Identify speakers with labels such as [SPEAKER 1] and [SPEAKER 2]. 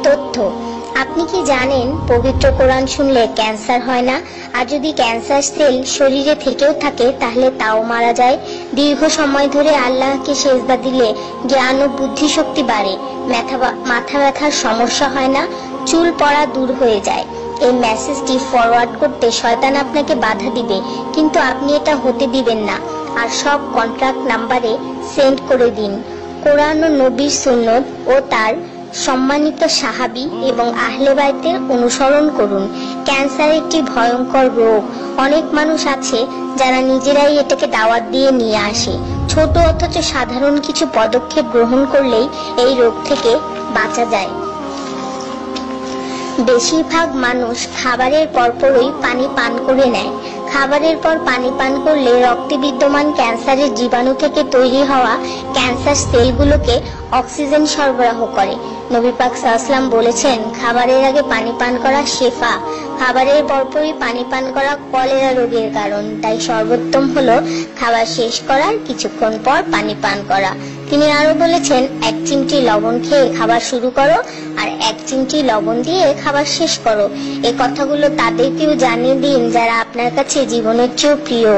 [SPEAKER 1] তথ্য। আপনি কি জানেন পবিত্র কোরআন শুনলে ক্যান্সার হয় না, আর যদি ক্যান্সার সেল শরীরে থেকেও থাকে তাহলে তাও মারা যায়। দীর্ঘ সময় ধরে আল্লাহকে সেজদা দিলে জ্ঞান ও বুদ্ধি শক্তি বাড়ে, মাথা ব্যথার সমস্যা হয় না, চুল পড়া দূর হয়ে যায়। এই মেসেজটি ফরওয়ার্ড করতে শয়তান আপনাকে বাধা দিবে, কিন্তু আপনি এটা হতে দিবেন না, আর সব কন্ট্রাক্ট নাম্বারে সেন্ড করে দিন। কোরআন ও নবীর সুন্নত ও তার সম্মানিত সাহাবী এবং আহলে বাইতের অনুসরণ করুন। ক্যান্সার একটি ভয়ঙ্কর রোগ। অনেক মানুষ আছে যারা নিজেরাই এটাকে দাওয়াত দিয়ে নিয়ে আসে। ছোট অথচ সাধারণ কিছু পদক্ষেপ গ্রহণ করলেই এই রোগ থেকে বাঁচা যায়। বেশিরভাগ মানুষ খাবারের পরপরই পানি পান করে নেয়। খাবারের পর পানি পান করলে রক্তে বিদ্যমান ক্যান্সারের জীবাণু থেকে তৈরি হওয়া ক্যান্সার সেলগুলোকে অক্সিজেন সরবরাহ করে। নবী পাক সাল্লাল্লাহু আলাইহি ওয়াসাল্লাম বলেছেন, খাবারের আগে পানি পান করা শেফা, খাবারের পরপরই পানি পান করা কলেরা রোগের কারণ। তাই সর্বোত্তম হলো খাবার শেষ করার কিছুক্ষণ পর পানি পান করা। তিনি আরো বলেছেন, 1 চিমটি লবণ খেয়ে খাবার শুরু করো আর 1 চিমটি লবণ দিয়ে খাবার শেষ করো। এই কথাগুলো তাদেরকেও জানিয়ে দিন যারা আপনার কাছে জীবনের চেয়েও প্রিয়।